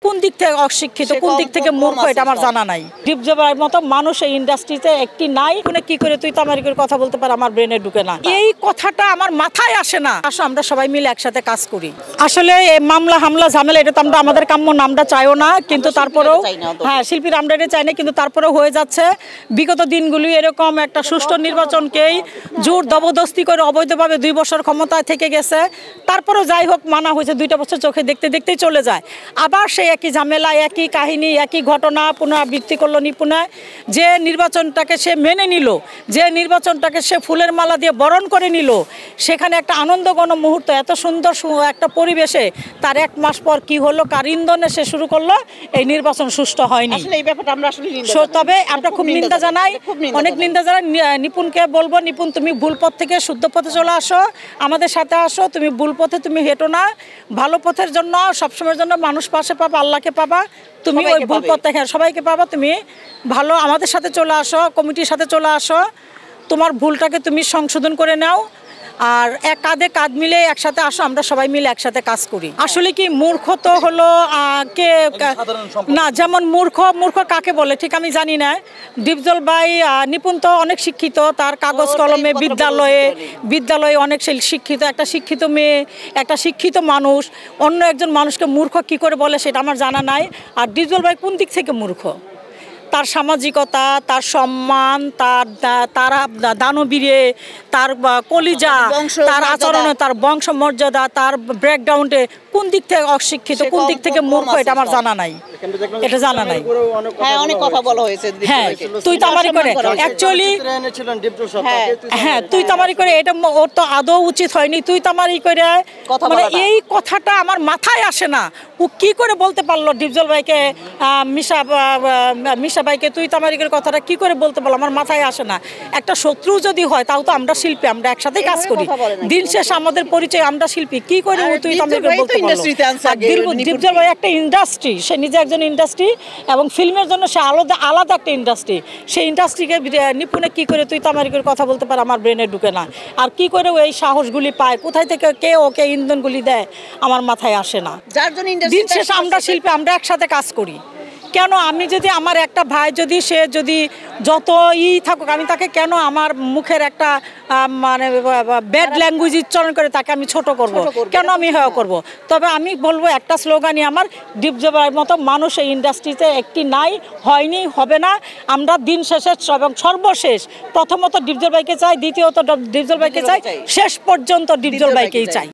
কোন দিক থেকে অশিক্ষিত, কোন দিক থেকে মূর্খ, এটা আমার জানা নাই। ডিপজলের মতো মানুষ এই ইন্ডাস্ট্রিতে একটি নাই। কি করে তুই তামারিকের কথা বলতে পার, আমার ব্রেনে ঢুকে না। এই কথাটা আমার মাথায় আসে না। আসো আমরা সবাই মিলে একসাথে কাজ করি। আসলে এই মামলা হামলা ঝামেলা এটা তো আমরা আমাদের কাম্য নামটা চাইও না, কিন্তু তারপরেও হ্যাঁ শিল্পীর আমরা এটা চাই না, কিন্তু তারপরেও হয়ে যাচ্ছে। বিগত দিনগুলি এরকম একটা সুষ্ঠু নির্বাচনকেই জোর জবরদস্তি করে অবৈধভাবে 2 বছর ক্ষমতায় থেকে গেছে। তারপরেও যাই হোক মানা হয়েছে, 2টা বছর চোখে দেখতে দেখতেই চলে যায়। আবার সেই একই ঝামেলা, একই কাহিনী, একই ঘটনা পুনরাবৃত্তি করলো নিপুণায়। যে নির্বাচনটাকে সে মেনে নিল, যে নির্বাচনটাকে সে ফুলের মালা দিয়ে বরণ করে নিল, সেখানে একটা আনন্দঘন মুহূর্ত, এত সুন্দর একটা পরিবেশে তার 1 মাস পর কি হলো, কার ইন্ধনে সে শুরু করলো, এই নির্বাচন সুষ্ঠু হয়নি। তবে আমরা খুব নিন্দা জানাই, অনেক নিন্দা জানাই। নিপুণকে বলবো, নিপুণ তুমি ভুল পথ থেকে শুদ্ধ পথে চলে আসো, আমাদের সাথে আসো। তুমি ভুল পথে তুমি হেঁটো না, ভালো পথের জন্য সবসময়ের জন্য মানুষ পাশে পাবা, আল্লাহকে পাবা। তুমি ওই ভুল পথ থেকে সবাইকে পাবা। তুমি ভালো আমাদের সাথে চলে আসো, কমিটির সাথে চলে আসো, তোমার ভুলটাকে তুমি সংশোধন করে নাও, আর এক কাঁধে কাঁধ মিলে একসাথে আসো, আমরা সবাই মিলে একসাথে কাজ করি। আসলে কি মূর্খ তো হলো কে না, যেমন মূর্খ কাকে বলে ঠিক আমি জানি না। ডিপজল ভাই নিপুণ তো অনেক শিক্ষিত, তার কাগজ কলমে বিদ্যালয়ে অনেক শিক্ষিত, একটা শিক্ষিত মেয়ে, একটা শিক্ষিত মানুষ অন্য একজন মানুষকে মূর্খ কি করে বলে সেটা আমার জানা নাই। আর ডিপজল ভাই কোন দিক থেকে মূর্খ? তার সামাজিকতা, তার সম্মান, তার দানবীরে, তার কলিজা, তার আচরণে, তার বংশমর্যাদা, তার ব্যাকগ্রাউন্ডে কোন দিক থেকে অশিক্ষিত, কোন দিক থেকে মূর্খ, এটা আমার জানা নাই। এটা জানা নাই। হ্যাঁ, অনেক কথা বলা হয়েছে। হ্যাঁ, তুই তামারি করে অ্যাকচুয়ালি, হ্যাঁ তুই তামারি করে, এটা ওর তো আদৌ উচিত হয়নি। তুই তামারি করে মানে এই কথাটা আমার মাথায় আসে না। ও কি করে বলতে পারলো ডিপজল ভাইকে, মিশা ভাইকে তুই তামারিকের কথাটা কি করে বলতে পারলো, আমার মাথায় আসে না। একটা শত্রু যদি হয় তাও তো আমরা শিল্পী, আমরা একসাথেই কাজ করি। দিন শেষে আমাদের পরিচয় আমরা শিল্পী। কি করে তুই তামারিকের বলতে পারলো? ডিপজল ভাই একটা ইন্ডাস্ট্রি, সে নিজে একজন ইন্ডাস্ট্রি, এবং ফিল্মের জন্য সে আলাদা একটা ইন্ডাস্ট্রি। সেই ইন্ডাস্ট্রিকে নিপুণে কি করে তুই তামারিকের কথা বলতে পারে, আমার ব্রেনে ঢুকে না। আর কি করে এই সাহসগুলি পায়, কোথায় থেকে কে ওকে ইন্ধনগুলি দেয়, আমার মাথায় আসে না। দিন শেষে আমরা শিল্পী, আমরা একসাথে কাজ করি। কেন আমি যদি আমার একটা ভাই যদি সে যদি যত থাকুক, আমি তাকে কেন আমার মুখের একটা মানে ব্যাড ল্যাঙ্গুয়েজ উচ্চারণ করে তাকে আমি ছোট করব? কেন আমি হেয় করব? তবে আমি বলবো একটা স্লোগানই আমার, ডিপজলের মতো মানুষ এই ইন্ডাস্ট্রিতে একটি নাই, হয়নি, হবে না। আমরা দিন শেষে এবং সর্বশেষ প্রথমত ডিপজল ভাইকে চাই, দ্বিতীয়ত ডিপজল ভাইকে চাই, শেষ পর্যন্ত ডিপজল ভাইকেই চাই।